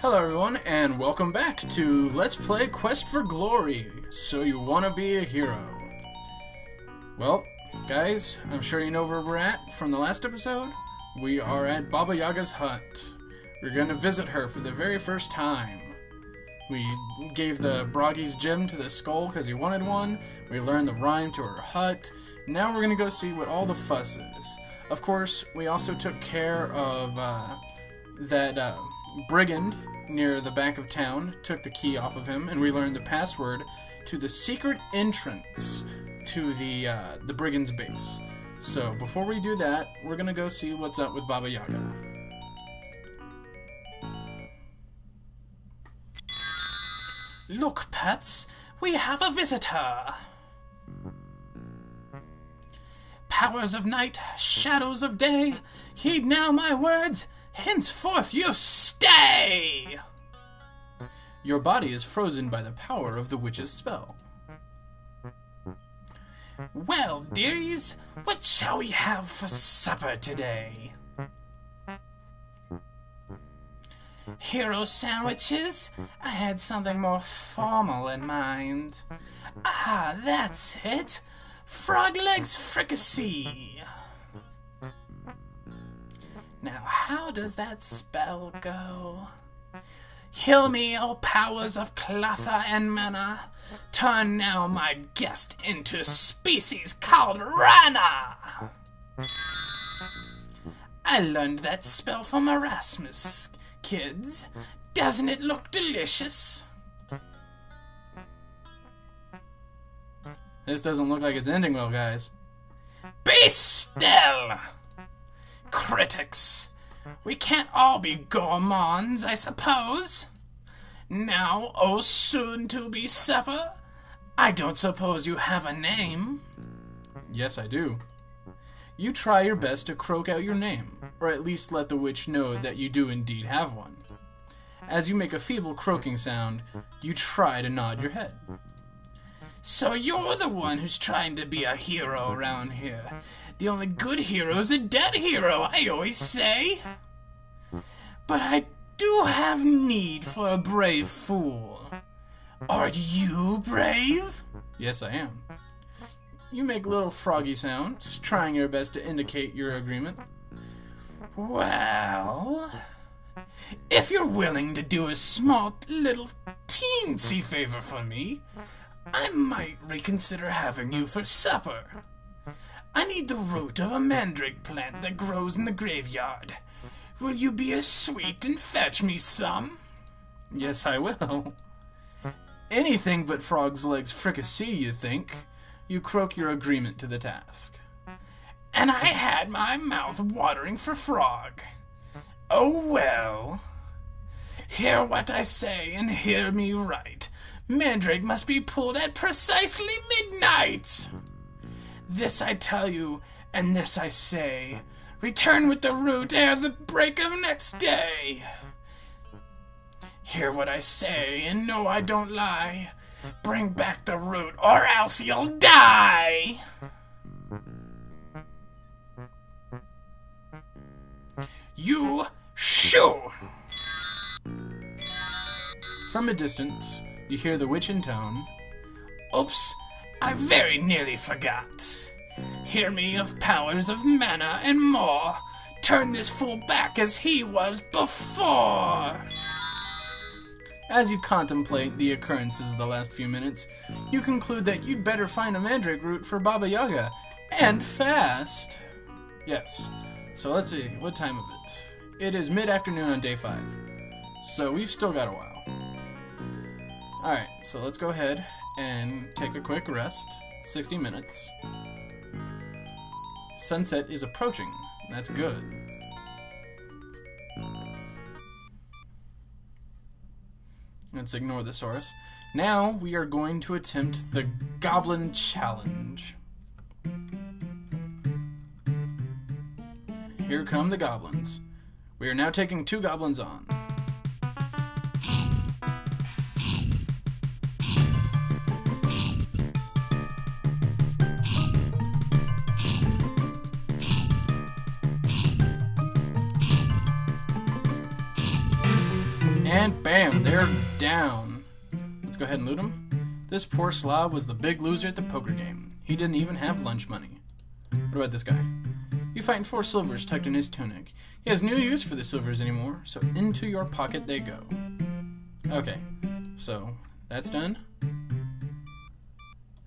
Hello everyone, and welcome back to Let's Play Quest for Glory. So you wanna be a hero. Well, guys, I'm sure you know where we're at from the last episode. We are at Baba Yaga's hut. We're gonna visit her for the very first time. We gave the Broggy's gem to the skull because he wanted one. We learned the rhyme to her hut. Now we're gonna go see what all the fuss is. Of course, we also took care of that brigand near the back of town, took the key off of him, and we learned the password to the secret entrance to the brigand's base. So before we do that, we're gonna go see what's up with Baba Yaga. Look, pets, we have a visitor. Powers of night, shadows of day, heed now my words, henceforth you stay! Your body is frozen by the power of the witch's spell. Well, dearies, what shall we have for supper today? Hero sandwiches? I had something more formal in mind. Ah, that's it! Frog legs fricassee! Now, how does that spell go? Heal me, O powers of Clotha and Mana. Turn now my guest into species called Rana. I learned that spell from Erasmus, kids. Doesn't it look delicious? This doesn't look like it's ending well, guys. Be still! Critics, we can't all be gourmands, I suppose. Now, oh soon-to-be supper, I don't suppose you have a name? Yes, I do. You try your best to croak out your name, or at least let the witch know that you do indeed have one. As you make a feeble croaking sound, you try to nod your head. So you're the one who's trying to be a hero around here. The only good hero's a dead hero, I always say. But I do have need for a brave fool. Are you brave? Yes, I am. You make little froggy sounds, trying your best to indicate your agreement. Well, if you're willing to do a small, little, teensy favor for me, I might reconsider having you for supper. I need the root of a mandrake plant that grows in the graveyard. Will you be as sweet and fetch me some? Yes, I will. Anything but frog's legs fricassee, you think. You croak your agreement to the task. And I had my mouth watering for frog. Oh well. Hear what I say and hear me right. Mandrake must be pulled at precisely midnight. This I tell you, and this I say. Return with the root ere the break of next day. Hear what I say, and know I don't lie. Bring back the root, or else you'll die. You shoo! From a distance, you hear the witch intone. Oops, I very nearly forgot. Hear me of powers of mana and more. Turn this fool back as he was before. As you contemplate the occurrences of the last few minutes, you conclude that you'd better find a mandrake root for Baba Yaga, and fast. Yes, so let's see, what time of it? It is mid-afternoon on day 5, so we've still got a while. Alright, so let's go ahead and take a quick rest, 60 minutes. Sunset is approaching, that's good. Let's ignore the source. Now we are going to attempt the Goblin Challenge. Here come the goblins. We are now taking 2 goblins on. And bam, they're down. Let's go ahead and loot them. This poor slob was the big loser at the poker game. He didn't even have lunch money. What about this guy? You find 4 silvers tucked in his tunic. He has no use for the silvers anymore, so into your pocket they go. Okay, so that's done.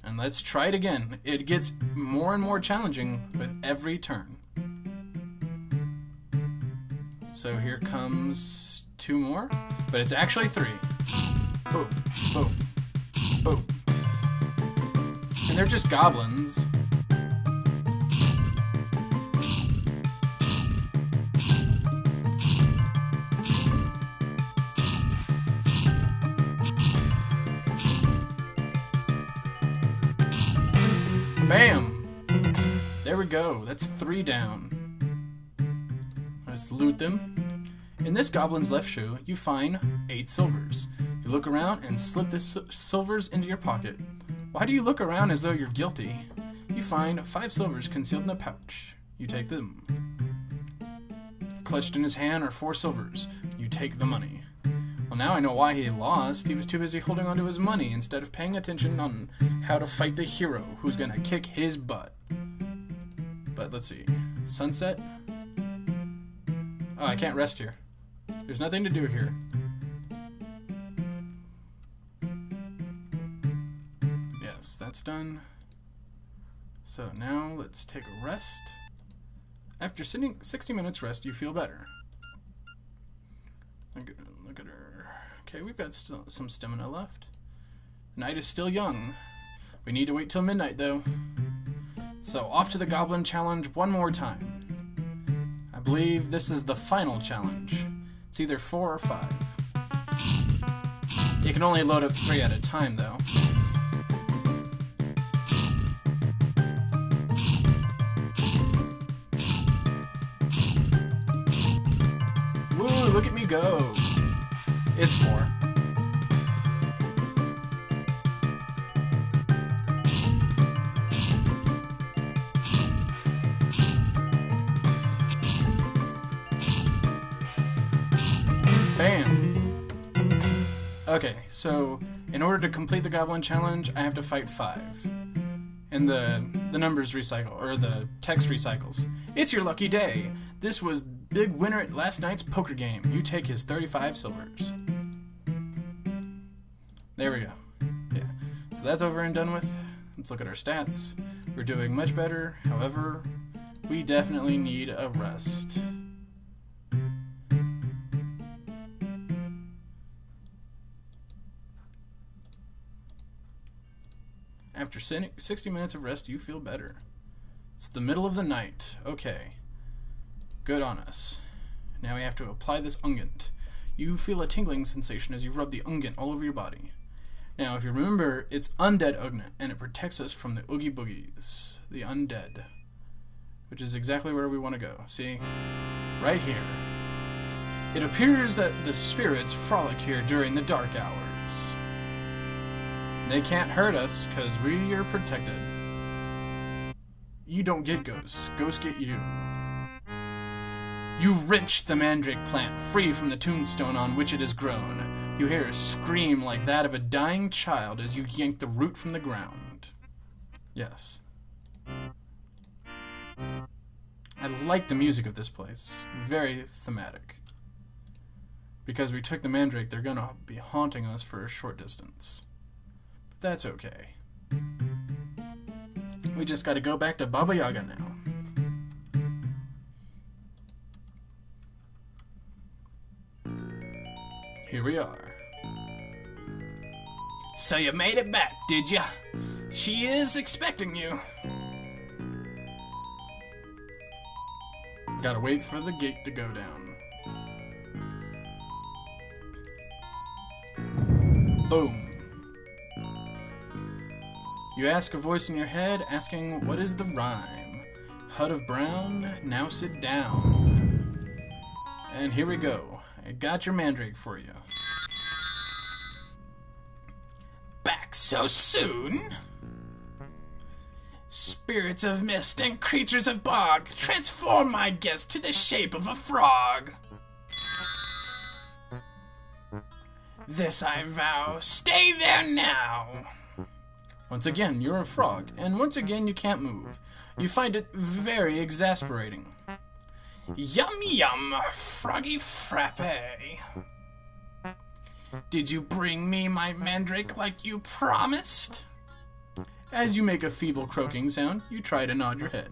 And let's try it again. It gets more and more challenging with every turn. So here comes 2 more, but it's actually 3. Boom, boom, boom. And they're just goblins. Bam! There we go. That's 3 down. Let's loot them. In this goblin's left shoe, you find 8 silvers. You look around and slip the silvers into your pocket. Why do you look around as though you're guilty? You find 5 silvers concealed in a pouch. You take them. Clutched in his hand are 4 silvers. You take the money. Well, now I know why he lost. He was too busy holding onto his money instead of paying attention on how to fight the hero who's gonna kick his butt. But let's see. Sunset? Oh, I can't rest here. There's nothing to do here. Yes, that's done. So now let's take a rest. After sitting 60 minutes rest, you feel better. Look at her. Okay, we've got some stamina left. The night is still young. We need to wait till midnight, though. So, off to the Goblin Challenge one more time. I believe this is the final challenge. It's either 4 or 5. You can only load up 3 at a time, though. Woo, look at me go. It's 4. Bam. Okay, so in order to complete the Goblin Challenge, I have to fight 5. And the numbers recycle, or the text recycles. It's your lucky day. This was big winner at last night's poker game. You take his 35 silvers. There we go. Yeah. So that's over and done with. Let's look at our stats. We're doing much better. However, we definitely need a rest. After 60 minutes of rest, you feel better. It's the middle of the night. Okay. Good on us. Now we have to apply this unguent. You feel a tingling sensation as you rub the unguent all over your body. Now, if you remember, it's undead unguent, and it protects us from the oogie boogies, the undead, which is exactly where we want to go. See? Right here. It appears that the spirits frolic here during the dark hours. They can't hurt us, because we are protected. You don't get ghosts. Ghosts get you. You wrench the mandrake plant free from the tombstone on which it has grown. You hear a scream like that of a dying child as you yank the root from the ground. Yes. I like the music of this place. Very thematic. Because we took the mandrake, they're gonna be haunting us for a short distance. But that's okay. We just gotta go back to Baba Yaga now. Here we are. So you made it back, did ya? She is expecting you. Gotta wait for the gate to go down. Boom. You ask a voice in your head asking, what is the rhyme? Hut of brown, now sit down. And here we go. I got your mandrake for you. Back so soon? Spirits of mist and creatures of bog, transform my guest to the shape of a frog. This I vow. Stay there now. Once again, you're a frog, and once again you can't move. You find it very exasperating. Yum yum, froggy frappe. Did you bring me my mandrake like you promised? As you make a feeble croaking sound, you try to nod your head.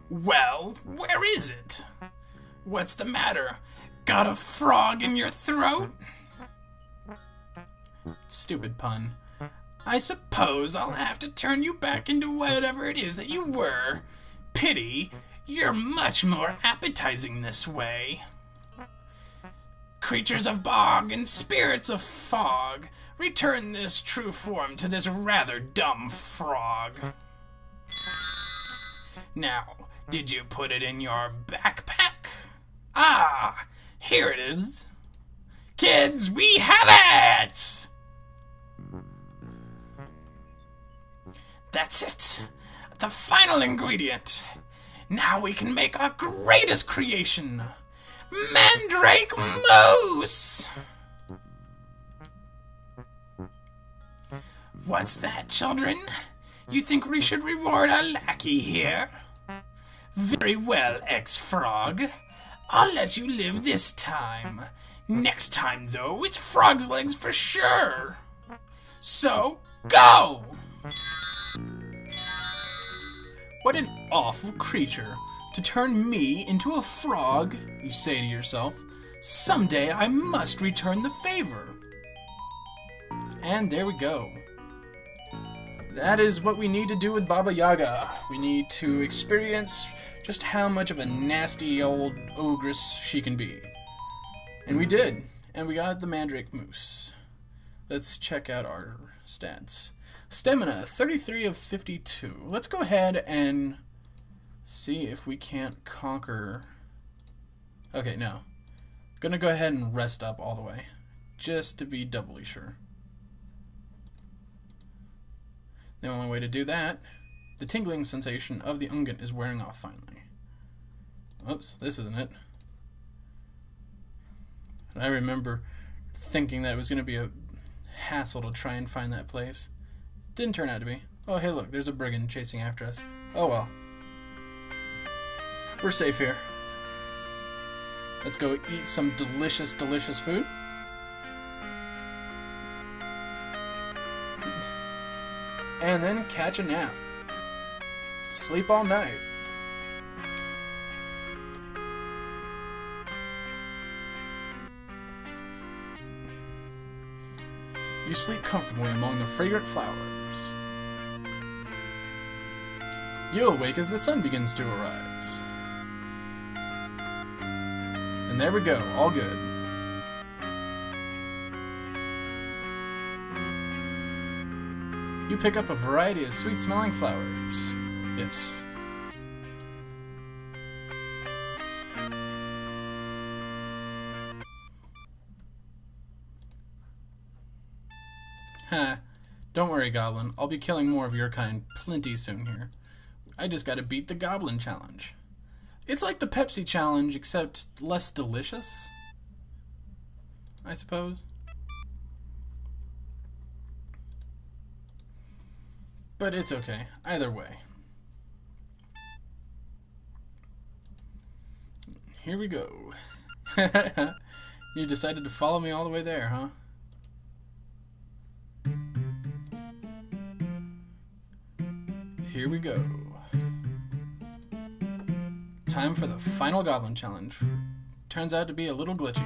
Well, where is it? What's the matter? Got a frog in your throat? Stupid pun. I suppose I'll have to turn you back into whatever it is that you were. Pity, you're much more appetizing this way. Creatures of bog and spirits of fog, return this true form to this rather dumb frog. Now, did you put it in your backpack? Ah, here it is. Kids, we have it! That's it. The final ingredient. Now we can make our greatest creation. Mandrake Mousse! What's that, children? You think we should reward our lackey here? Very well, ex-frog. I'll let you live this time. Next time, though, it's frog's legs for sure. So, go! What an awful creature. To turn me into a frog, you say to yourself. Someday I must return the favor. And there we go. That is what we need to do with Baba Yaga. We need to experience just how much of a nasty old ogress she can be. And we did. And we got the Mandrake Mousse. Let's check out our stats. Stamina, 33 of 52. Let's go ahead and see if we can't conquer... Okay, no. Gonna go ahead and rest up all the way, just to be doubly sure. The only way to do that, the tingling sensation of the unguent is wearing off finally. Oops, this isn't it. I remember thinking that it was going to be a hassle to try and find that place. Didn't turn out to be. Oh, hey, look, there's a brigand chasing after us. Oh, well. We're safe here. Let's go eat some delicious, delicious food. And then catch a nap. Sleep all night. You sleep comfortably among the fragrant flowers. You awake as the sun begins to arise. And there we go, all good. You pick up a variety of sweet-smelling flowers. Yes. Huh. Don't worry, Goblin. I'll be killing more of your kind plenty soon here. I just gotta beat the Goblin Challenge. It's like the Pepsi Challenge, except less delicious, I suppose. But it's okay, either way. Here we go. You decided to follow me all the way there, huh? Here we go. Time for the final Goblin Challenge. Turns out to be a little glitchy.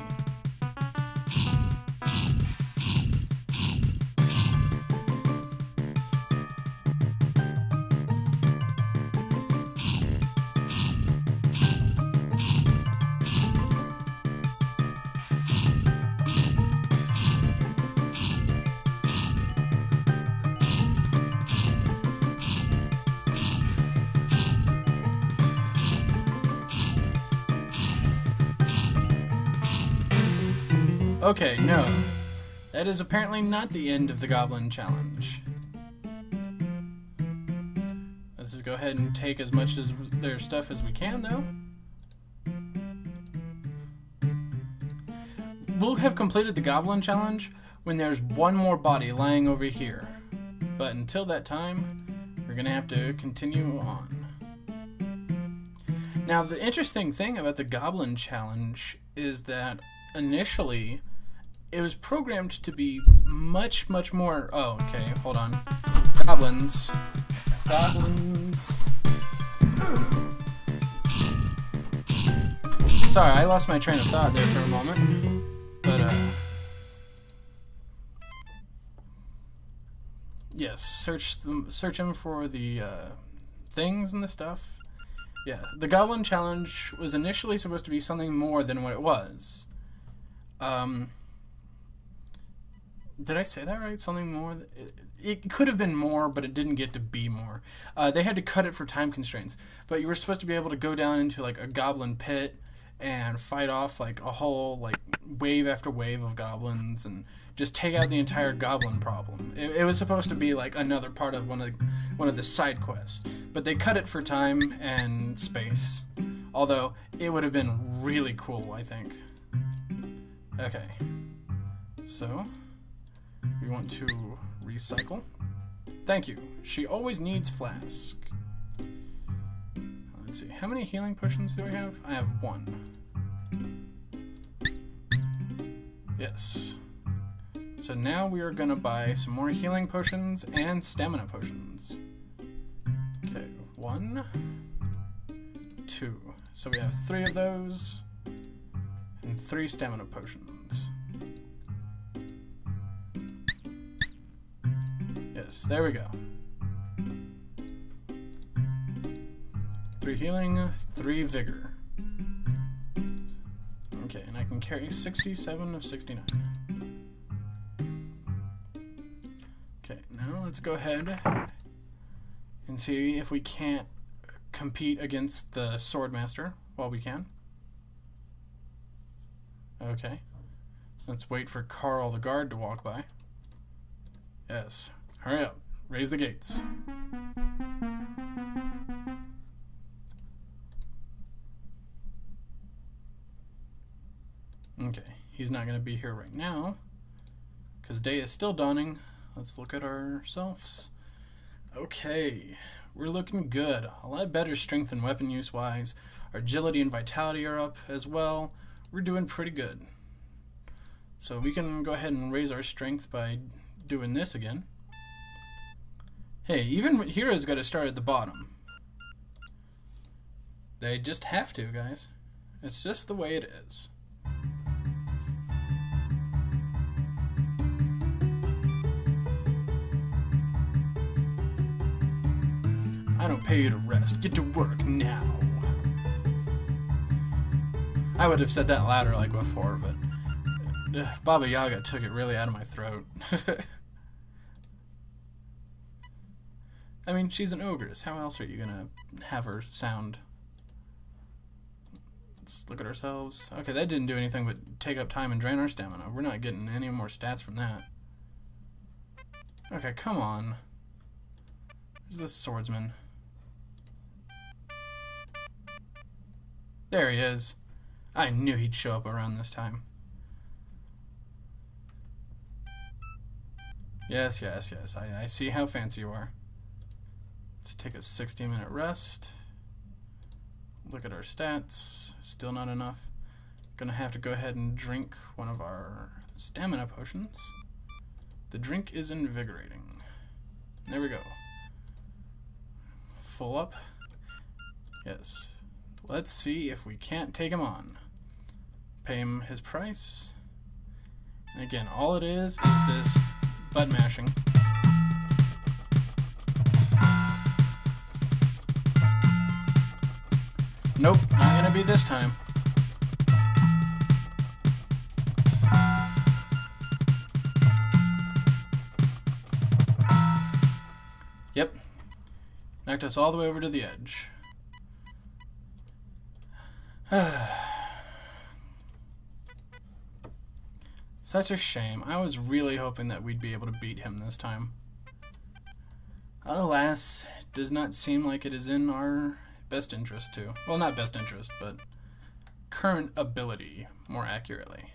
Okay, no. That is apparently not the end of the Goblin Challenge. Let's just go ahead and take as much of their stuff as we can, though. we'll have completed the goblin challenge when there's one more body lying over here. But until that time, we're gonna have to continue on. Now, the interesting thing about the goblin challenge is that initially it was programmed to be much more... Oh, okay, hold on. Goblins. Sorry, I lost my train of thought there for a moment. But, yes, search him for the, things and the stuff. Yeah, the Goblin Challenge was initially supposed to be something more than what it was. Did I say that right? Something more? It could have been more, but it didn't get to be more. They had to cut it for time constraints. But you were supposed to be able to go down into, like, a goblin pit and fight off, like, a whole, like, wave after wave of goblins and just take out the entire goblin problem. It was supposed to be, like, another part of one of the side quests. But they cut it for time and space. Although, it would have been really cool, I think. Okay. So, we want to recycle. Thank you. She always needs flask. Let's see. How many healing potions do I have? I have 1. Yes. So now we are gonna buy some more healing potions and stamina potions. Okay, 1, 2. So we have 3 of those and 3 stamina potions. Yes, there we go. 3 healing, 3 vigor. Okay, and I can carry 67 of 69. Okay, now let's go ahead and see if we can't compete against the Swordmaster while we can. Okay. Let's wait for Carl the guard to walk by. Yes. Hurry up. Raise the gates. Okay, he's not going to be here right now because day is still dawning. Let's look at ourselves. Okay, we're looking good. A lot better strength and weapon use wise. Our agility and vitality are up as well. We're doing pretty good. So we can go ahead and raise our strength by doing this again. Hey, even heroes got to start at the bottom. They just have to, guys. It's just the way it is. I don't pay you to rest. Get to work now. I would have said that louder like before, but Baba Yaga took it really out of my throat. I mean, she's an ogress. How else are you gonna have her sound? Let's look at ourselves. Okay, that didn't do anything but take up time and drain our stamina. We're not getting any more stats from that. Okay, come on. Where's this swordsman? There he is. I knew he'd show up around this time. Yes, yes, yes. I see how fancy you are. Let's take a 60-minute rest. Look at our stats. Still not enough. Gonna have to go ahead and drink one of our stamina potions. The drink is invigorating. There we go. Full up. Yes. Let's see if we can't take him on. Pay him his price. And again, all it is this butt mashing. Nope, not gonna be this time. Yep. Knocked us all the way over to the edge. Such a shame. I was really hoping that we'd be able to beat him this time. Alas, it does not seem like it is in our best interest to. Well, not best interest, but current ability, more accurately.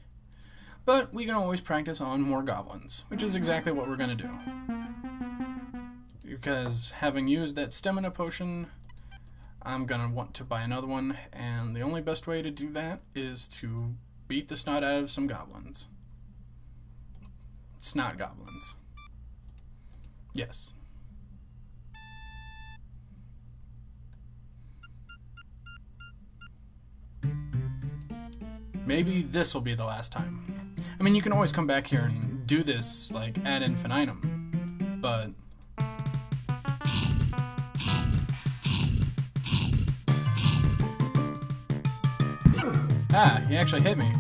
But we can always practice on more goblins, which is exactly what we're going to do. Because having used that stamina potion, I'm going to want to buy another one, and the only best way to do that is to beat the snot out of some goblins. Snot goblins. Yes. Maybe this will be the last time. I mean, you can always come back here and do this, like, ad infinitum, but... Ah, he actually hit me.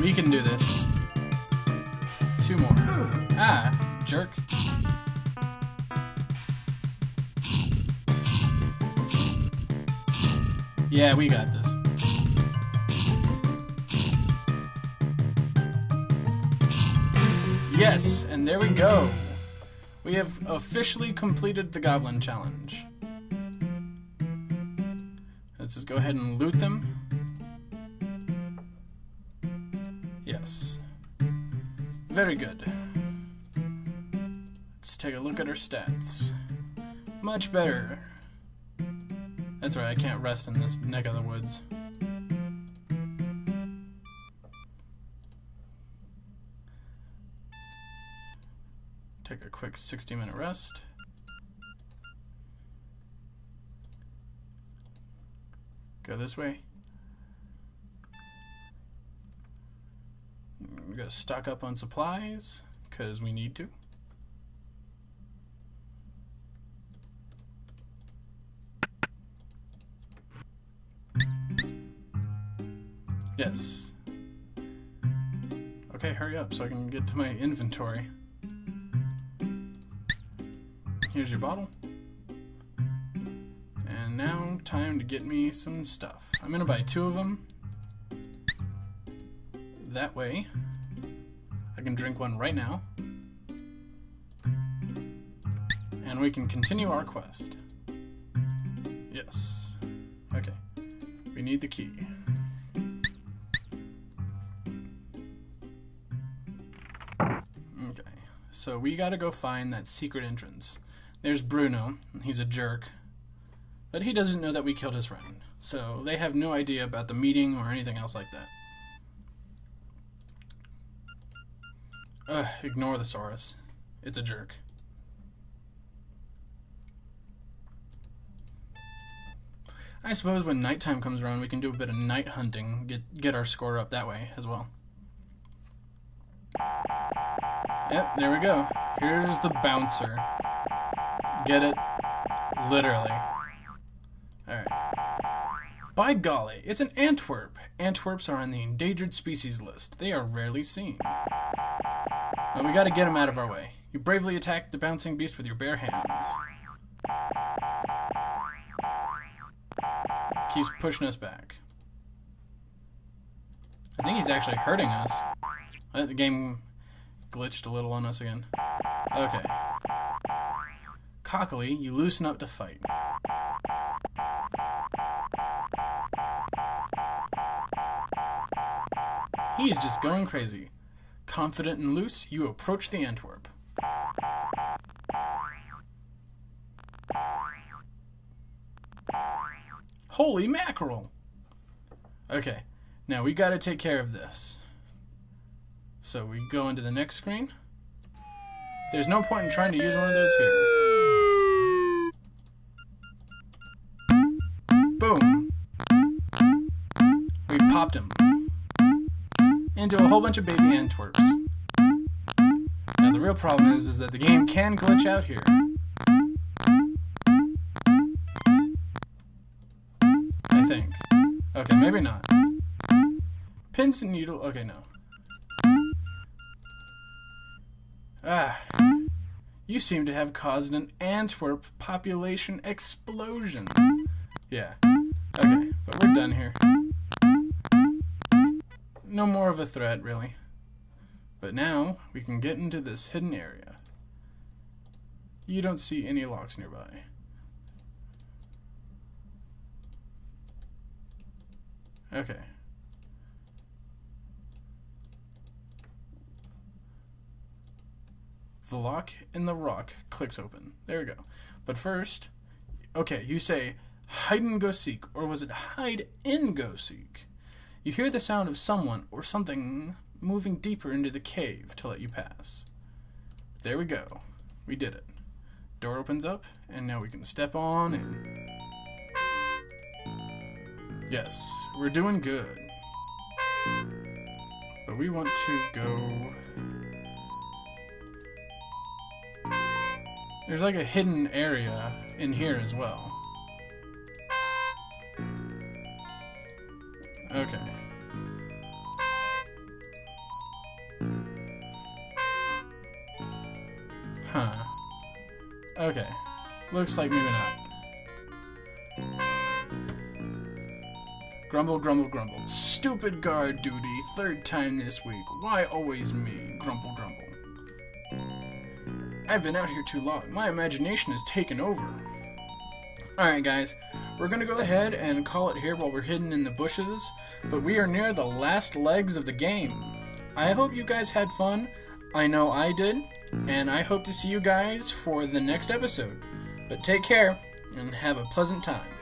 We can do this. 2 more. Ah, jerk. Yeah, we got this. Yes, and there we go. We have officially completed the Goblin Challenge. Let's just go ahead and loot them. Yes. Very good. Let's take a look at our stats. Much better. That's right, I can't rest in this neck of the woods. Take a quick 60-minute rest. Go this way. We're gonna stock up on supplies, because we need to. Yes. Okay, hurry up so I can get to my inventory. Here's your bottle. And now, time to get me some stuff. I'm gonna buy 2 of them. That way, I can drink one right now. And we can continue our quest. Yes. Okay. We need the key. Okay. So we gotta go find that secret entrance. There's Bruno. He's a jerk. But he doesn't know that we killed his friend. So they have no idea about the meeting or anything else like that. Ignore the Saurus. It's a jerk. I suppose when nighttime comes around we can do a bit of night hunting, get our score up that way as well. Yep, there we go. Here's the bouncer. Get it? Literally. Alright. By golly, it's an Antwerp. Antwerps are on the endangered species list. They are rarely seen. But we gotta get him out of our way. You bravely attacked the bouncing beast with your bare hands. Keeps pushing us back. I think he's actually hurting us. The game glitched a little on us again. Okay. Cockily, you loosen up to fight. He is just going crazy. Confident and loose, you approach the Antwerp. Holy mackerel! Okay, now we gotta take care of this. So we go into the next screen. There's no point in trying to use one of those here. Boom! We popped him into a whole bunch of baby Antwerps. Now the real problem is that the game can glitch out here. I think. Okay, maybe not. Pins and needle. Okay, no. Ah. You seem to have caused an Antwerp population explosion. Yeah. Okay, but we're done here. no more of a threat, really. But now, we can get into this hidden area. You don't see any locks nearby. Okay. The lock in the rock clicks open. There we go. But first, okay, you say, hide and go seek, or was it hide in go seek? You hear the sound of someone or something moving deeper into the cave to let you pass. There we go. We did it. Door opens up, and now we can step on in. Yes, we're doing good. But we want to go... There's like a hidden area in here as well. Okay. Huh. Okay. Looks like maybe not. Grumble, grumble, grumble. Stupid guard duty, third time this week. Why always me? Grumble, grumble. I've been out here too long. My imagination has taken over. Alright guys, we're gonna go ahead and call it here while we're hidden in the bushes, but we are near the last legs of the game. I hope you guys had fun. I know I did, and I hope to see you guys for the next episode. But take care, and have a pleasant time.